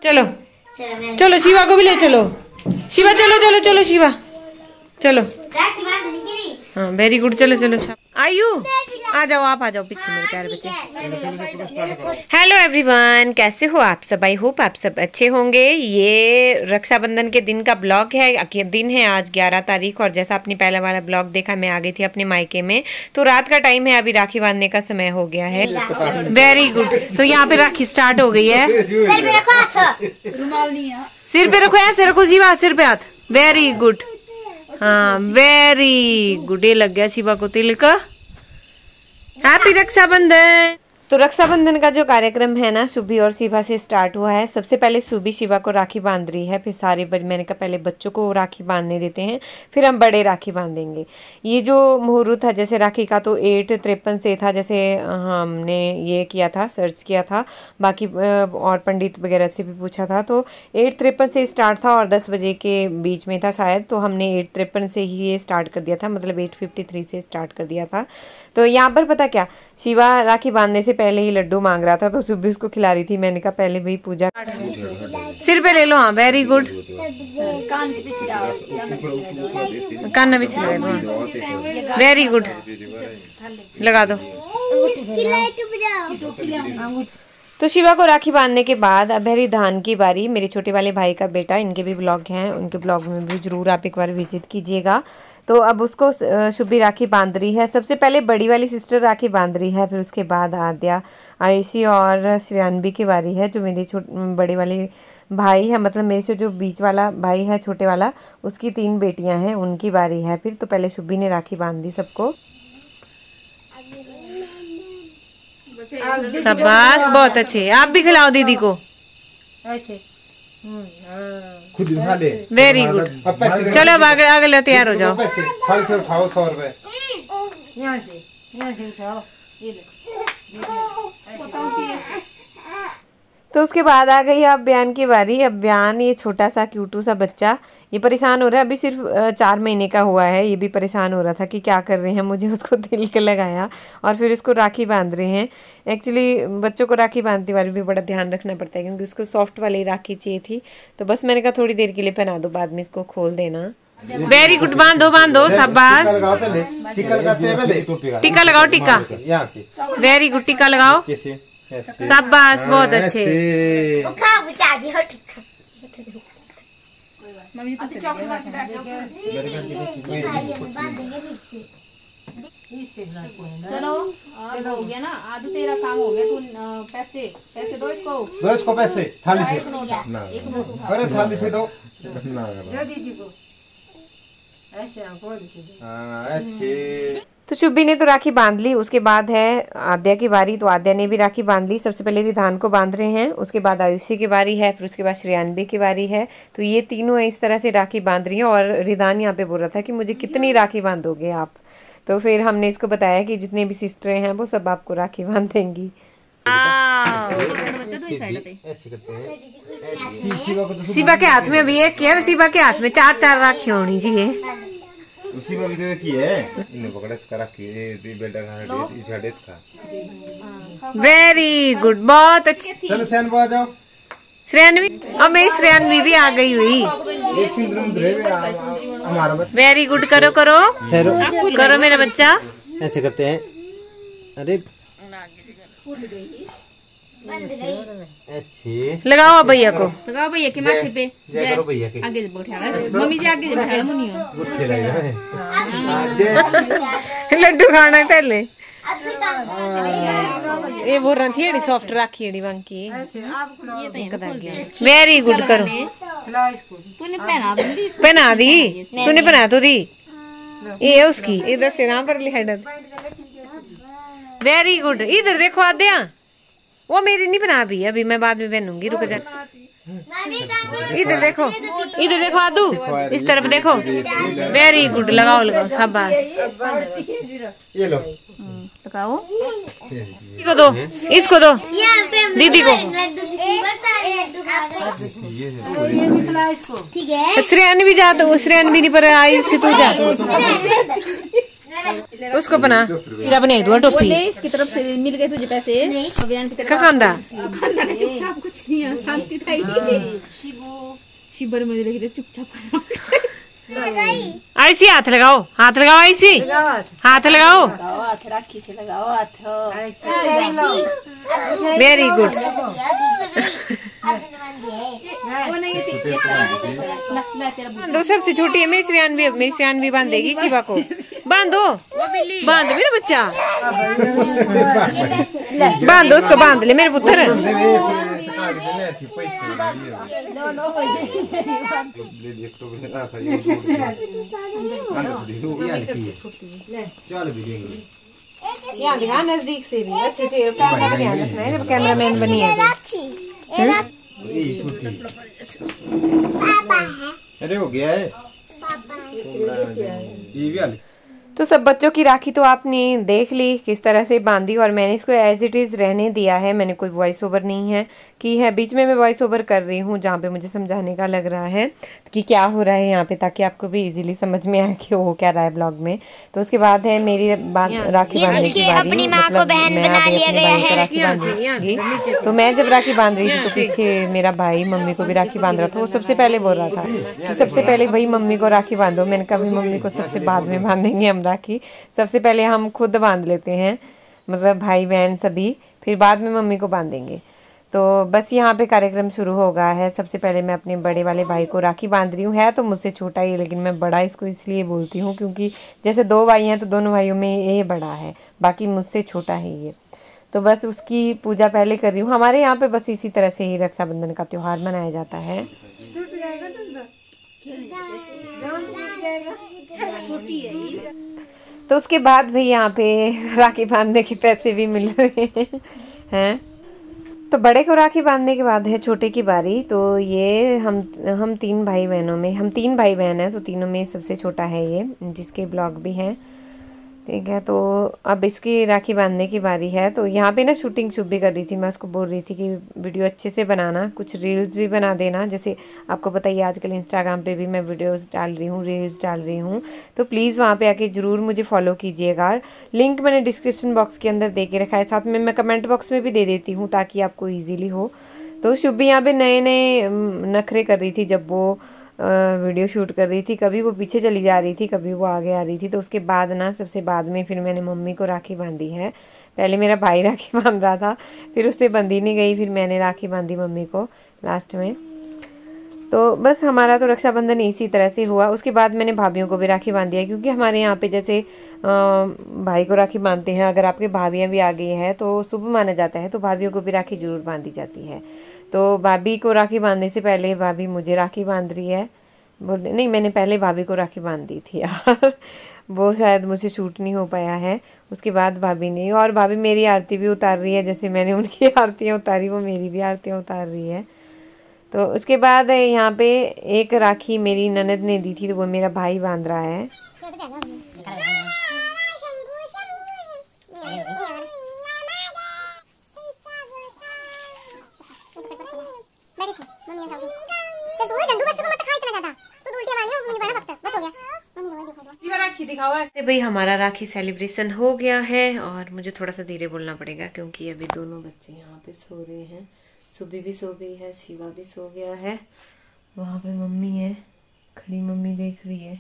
चलो चलो शिवा को भी ले चलो। शिवा चलो चलो चलो शिवा चलो। हाँ वेरी गुड। चलो चलो आयु आ जाओ, आप आ जाओ पीछे मेरे प्यारे बच्चे। हेलो एवरीवन, कैसे हो आप सब? आई होप आप सब अच्छे होंगे। ये रक्षाबंधन के दिन का ब्लॉग है। दिन है आज 11 तारीख और जैसा आपने पहला वाला ब्लॉग देखा, मैं आ गई थी अपने मायके में। तो रात का टाइम है, अभी राखी बांधने का समय हो गया है। Very good. तो यहाँ पे राखी स्टार्ट हो गई है। सिर पे रखो, ऐसे रखो शिवा, सिर पे हाथ। Very good. हाँ वेरी गुड। ये लग गया शिवा को तिलक। हैप्पी रक्षाबंधन। तो रक्षाबंधन का जो कार्यक्रम है ना, सुबी और शिवा से स्टार्ट हुआ है। सबसे पहले सुबी शिवा को राखी बांध रही है, फिर सारे मैंने कहा पहले बच्चों को राखी बांधने देते हैं, फिर हम बड़े राखी बांधेंगे। ये जो मुहूर्त था जैसे राखी का, तो 8:53 से था, जैसे हमने ये किया था, सर्च किया था, बाकी और पंडित वगैरह से भी पूछा था। तो 8:53 से स्टार्ट था और 10 बजे के बीच में था शायद। तो हमने 8:53 से ही ये स्टार्ट कर दिया था, मतलब 8:53 से स्टार्ट कर दिया था। तो यहाँ पर पता क्या, शिवा राखी बांधने से पहले ही लड्डू मांग रहा था, तो सुबह उसको खिला रही थी। मैंने कहा पहले भाई पूजा सिर पे ले लो। हाँ वेरी गुड। कान भी छिला लो। वेरी गुड, लगा दो। तो शिवा को राखी बांधने के बाद अब है रिधान की बारी। मेरे छोटे वाले भाई का बेटा, इनके भी ब्लॉग हैं, उनके ब्लॉग में भी जरूर आप एक बार विजिट कीजिएगा। तो अब उसको शुभी राखी बांध रही है। सबसे पहले बड़ी वाली सिस्टर राखी बांध रही है, फिर उसके बाद आद्या, आयुषी और श्रेयान्वी की बारी है। जो मेरे बड़े वाले भाई है, मतलब मेरे से जो बीच वाला भाई है छोटे वाला, उसकी 3 बेटियां हैं, उनकी बारी है। फिर तो पहले शुभी ने राखी बांध दी सबको। शाबाश, बहुत अच्छे। आप भी खिलाओ दीदी को। खुद उठा ले। Very good. चलो अब अगले तैयार हो जाओ। थाली से उठाओ 100 रुपए। यहाँ से उठाओ। तो उसके बाद आ गई अब बयान की बारी। अब बयान, ये छोटा सा क्यूटू सा बच्चा, ये परेशान हो रहा है। अभी सिर्फ 4 महीने का हुआ है। ये भी परेशान हो रहा था कि क्या कर रहे हैं, मुझे उसको तिलक लगाया और फिर इसको राखी बांध रहे हैं। एक्चुअली बच्चों को राखी बांधती बारी भी बड़ा ध्यान रखना पड़ता है, क्योंकि उसको सॉफ्ट वाली राखी चाहिए थी। तो बस मैंने कहा थोड़ी देर के लिए पहना दो, बाद में इसको खोल देना। Very good. बांधो बांधो, शाबाश। टीका लगाओ, टीका। वेरी गुड, टीका लगाओ, शाबाश, बहुत अच्छे। चलो अब हो गया ना, आज तेरा काम हो गया। तू पैसे दो इसको। पैसे थाली से। अरे थाली से दो दीदी को। ऐसे अच्छे। तो शुभी ने तो राखी बांध ली। उसके बाद है आद्या की बारी। तो आद्या ने भी राखी बांध ली। सबसे पहले रिधान को बांध रहे हैं, उसके बाद आयुषी की बारी है, फिर उसके बाद श्रेयान्वी की बारी है। तो ये तीनों इस तरह से राखी बांध रही हैं। और रिधान यहाँ पे बोल रहा था कि मुझे कितनी राखी बांधोगे आप। तो फिर हमने इसको बताया कि जितने भी सिस्टरें हैं वो सब आपको राखी बांध देंगी। शिवा के हाथ में अभी एक है, शिवा के हाथ में 4-4 राखी होनी चाहिए। उसी में भी तो की है, इन्हें पकड़े का राखी बेटा का इछाड़े का। वेरी गुड, बहुत अच्छी। चलो श्रेयान्वी आ जाओ। श्रेयान्वी, अब मेरी श्रेयान्वी भी आ गई हुई। Very good. करो करो करो मेरा बच्चा। ऐसे करते हैं। अरे अच्छे। लगाओ भैया को, लगाओ भैया के माथे पे। जय करो भैया के। आगे बैठा मम्मी जी, आगे बैठा मुनियो। गुट्ठे लगे लड्डू खाना है पहले। ये बोल रही थी सॉफ्ट राखी एडी वंकी। Very good. करो। तूने पहना दी, पहना दी, तूने पहना तो दी। ये है उसकी, इधर से ना पर हेडर। Very good. इधर देखो आद्या, वो मेरी नहीं बना भी, अभी मैं बाद में पहनूंगी, रुक जा। इधर देखो, इधर देखो आदू, इस तरफ देखो। Very good. लगाओ लगाओ, शाबाश। ये लो, लगाओ। इसको दो, इसको दो दीदी को। ठीक है। श्रेयान्वी जा, तो श्रेयान्वी नहीं पर आई, तू जा। उसको बना तेरा बनाई दो टोपी ले इसकी तरफ से मिल गए तुझे पैसे अभियान की तरफ का खांदा चुपचाप कुछ नहीं है शांति था शिवर में लगी थे चुपचाप ऐसी हाथ लगाओ ऐसी हाथ लगाओ हाथ राखी से लगाओ हाथ वेरी गुड वो नहीं ला तेरा दो सबसे छोटी है मेरी श्रेयान भी बांधेगी शिवा को बांधो बांध मेरा बच्चा बांधो उसको बांध ले मेरे पुत्र यहाँ दिखा नजदीक से भी अच्छे से कैमरा का ध्यान रखना है जब कैमरामैन बनी है अरे हो गया है ये भी आली तो सब बच्चों की राखी तो आपने देख ली किस तरह से बांधी और मैंने इसको एज इट इज़ रहने दिया है। मैंने कोई वॉइस ओवर नहीं है की है, बीच में मैं वॉइस ओवर कर रही हूँ जहाँ पे मुझे समझाने का लग रहा है कि क्या हो रहा है यहाँ पे, ताकि आपको भी इजीली समझ में आए कि वो क्या रहा है ब्लॉग में। तो उसके बाद है मेरी राखी बांधने की बारी, मतलब मैं अपने भाई को राखी बांधूंगी। तो मैं जब राखी बांध रही थी तो पीछे मेरा भाई मम्मी को भी राखी बांध रहा था। वो सबसे पहले बोल रहा था कि सबसे पहले भाई मम्मी को राखी बांधो। मैंने कहा मम्मी को सबसे बाद में बांधेंगे हम राखी, सबसे पहले हम खुद बांध लेते हैं, मतलब भाई बहन सभी, फिर बाद में मम्मी को बांधेंगे। तो बस यहाँ पे कार्यक्रम शुरू हो गया है। सबसे पहले मैं अपने बड़े वाले भाई को राखी बांध रही हूँ। है तो मुझसे छोटा ही, लेकिन मैं बड़ा इसको इसलिए बोलती हूँ क्योंकि जैसे 2 भाई हैं तो दोनों भाइयों में ये बड़ा है, बाकी मुझसे छोटा है ये। तो बस उसकी पूजा पहले कर रही हूँ। हमारे यहाँ पे बस इसी तरह से ही रक्षाबंधन का त्यौहार मनाया जाता है। तो उसके बाद भाई यहाँ पे राखी बांधने के पैसे भी मिल रहे हैं। तो बड़े को राखी बांधने के बाद है छोटे की बारी। तो ये हम 3 भाई बहनों में, हम 3 भाई बहन हैं, तो तीनों में सबसे छोटा है ये, जिसके ब्लॉग भी हैं, ठीक है। तो अब इसकी राखी बांधने की बारी है। तो यहाँ पे ना शूटिंग शूट भी कर रही थी। मैं उसको बोल रही थी कि वीडियो अच्छे से बनाना, कुछ रील्स भी बना देना। जैसे आपको पता ही आजकल इंस्टाग्राम पे भी मैं वीडियोस डाल रही हूँ, रील्स डाल रही हूँ। तो प्लीज़ वहाँ पे आके ज़रूर मुझे फॉलो कीजिएगा। लिंक मैंने डिस्क्रिप्शन बॉक्स के अंदर दे के रखा है, साथ में मैं कमेंट बॉक्स में भी दे देती हूँ ताकि आपको ईजीली हो। तो शुभ भी यहाँ पर नए नखरे कर रही थी जब वो वीडियो शूट कर रही थी। कभी वो पीछे चली जा रही थी, कभी वो आगे आ रही थी। तो उसके बाद ना सबसे बाद में फिर मैंने मम्मी को राखी बांधी है। पहले मेरा भाई राखी बांध रहा था, फिर उससे बंधी नहीं गई, फिर मैंने राखी बांधी मम्मी को लास्ट में। तो बस हमारा तो रक्षाबंधन इसी तरह से हुआ। उसके बाद मैंने भाभीयों को भी राखी बांधी है, क्योंकि हमारे यहाँ पे जैसे भाई को राखी बांधते हैं, अगर आपके भाभियाँ भी आ गई हैं तो शुभ माना जाता है, तो भाभीयों को भी राखी जरूर बांधी जाती है। तो भाभी को राखी बांधने से पहले भाभी मुझे राखी बांध रही है। बोल नहीं, मैंने पहले भाभी को राखी बांध दी थी यार, वो शायद मुझसे शूट नहीं हो पाया है। उसके बाद भाभी ने, और भाभी मेरी आरती भी उतार रही है, जैसे मैंने उनकी आरतियाँ उतारी वो मेरी भी आरतियाँ उतार रही है। तो उसके बाद यहाँ पे एक राखी मेरी ननद ने दी थी, तो वो मेरा भाई बांध रहा है। राखी दिखाओ ऐसे। भाई हमारा राखी सेलिब्रेशन हो गया है, और मुझे थोड़ा सा धीरे बोलना पड़ेगा क्योंकि अभी दोनों बच्चे यहाँ पे सो रहे हैं। सुबह भी सो गई है, शिवा भी सो गया है। वहाँ पे मम्मी है खड़ी, मम्मी देख रही है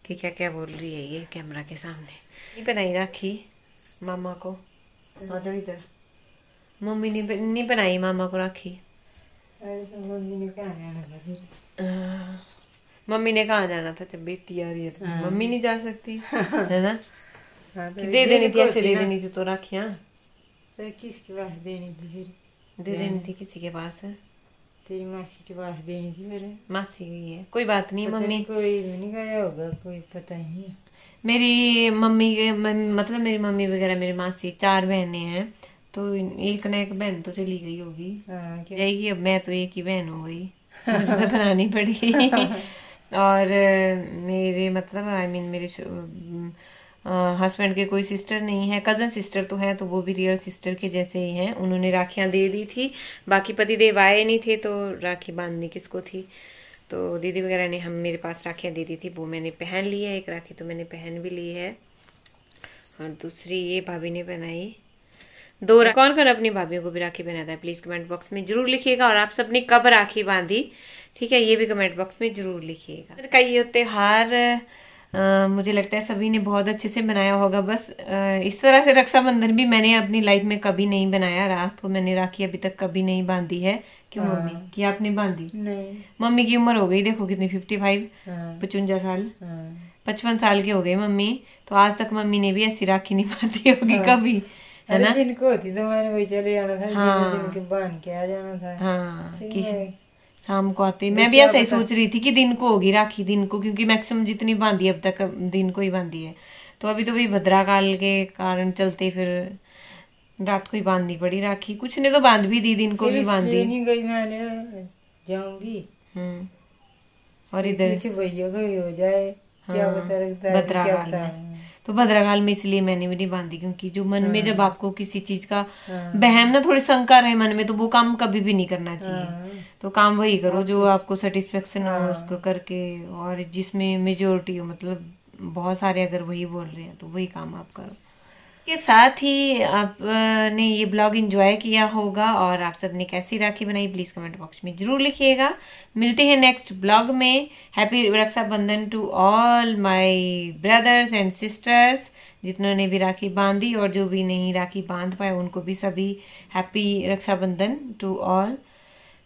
कि क्या क्या बोल रही है ये कैमरा के सामने। नहीं बनाई राखी मामा को, आ जाओ इधर। मम्मी ने नहीं बनाई मामा को राखी। मम्मी ने कहाँ जाना था, जब बेटी आ रही है तो मम्मी नहीं जा सकती है ना। कि दे देनी थी, ऐसे दे देनी थी तो राखियाँ किसके पास देनी थी? फिर दे देनी थी किसी के पास। तेरी मासी के पास देनी थी। मेरे मासी गई है, कोई बात नहीं। मम्मी कोई नहीं गया होगा, कोई पता ही नहीं। मेरी मम्मी के मतलब मेरी मम्मी वगैरह मेरी मासी 4 बहनें हैं, तो एक न एक बहन तो चली गई होगी, जाएगी। अब मैं तो एक ही बहन हो गई, मुझे तो बनानी पड़ी। और मेरे मतलब मेरे हस्बैंड के कोई सिस्टर नहीं है, कजन सिस्टर तो है, तो वो भी रियल सिस्टर के जैसे ही हैं। उन्होंने राखियां दे दी थी, बाकी पति देव आए नहीं थे, तो राखी बांधनी किसको थी। तो दीदी वगैरह ने हम मेरे पास राखियां दे दी थी, वो मैंने पहन ली है। एक राखी तो मैंने पहन भी ली है। और दूसरी ये भाभी ने पहनाई। कौन कौन अपनी भाभीियों को भी राखी पहनाता है प्लीज कमेंट बॉक्स में जरूर लिखिएगा। और आप सबने कब राखी बांधी, ठीक है, ये भी कमेंट बॉक्स में जरूर लिखिएगा। का ये त्योहार मुझे लगता है सभी ने बहुत अच्छे से बनाया होगा। बस इस तरह से रक्षाबंधन भी मैंने अपनी लाइफ में कभी नहीं बनाया। रात को मैंने राखी अभी तक कभी नहीं बांधी है। क्यों मम्मी, कि आपने बांधी? नहीं। मम्मी की उम्र हो गई देखो कितनी, 55, 55 साल, 55 साल के हो गए मम्मी। तो आज तक मम्मी ने भी ऐसी राखी नहीं बांधी होगी कभी, है ना? दिन को होती तो मैंने वही चले जाना था। हाँ। दिन के बांध के आ जाना था। हाँ, शाम को आते। मैं भी ऐसा ही सोच रही थी कि दिन को होगी राखी, दिन को, क्योंकि मैक्सिमम जितनी बांधी अब तक दिन को ही बांधी है। तो अभी तो भाई भद्रा काल के कारण चलते फिर रात को ही बांधनी पड़ी राखी। कुछ ने तो बांध भी दी, दिन को भी बांधी। नहीं गई मैंने, जाऊंगी। और इधर भैया का भी हो जाए, क्या पता लगता है भद्रा काल में। तो भद्रकाल में इसलिए मैंने भी नहीं बांधी, क्योंकि जो मन में जब आपको किसी चीज का बहम ना, थोड़ी शंका रहे मन में, तो वो काम कभी भी नहीं करना चाहिए। तो काम वही करो जो आपको सेटिस्फेक्शन हो उसको करके, और जिसमें मेजोरिटी हो, मतलब बहुत सारे अगर वही बोल रहे हैं तो वही काम आप करो। के साथ ही आपने ये ब्लॉग एंजॉय किया होगा और आप सबने कैसी राखी बनाई प्लीज कमेंट बॉक्स में जरूर लिखिएगा। मिलते हैं नेक्स्ट ब्लॉग में। Happy Raksha Bandhan to all my brothers and sisters, जिन्होंने भी राखी बांधी और जो भी नहीं राखी बांध पाए उनको भी सभी happy Raksha Bandhan to all.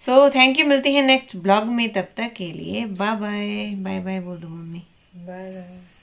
So thank you. मिलते हैं नेक्स्ट ब्लॉग में, तब तक के लिए बाय बाय। बाय बाय बोल दो मम्मी। Bye bye.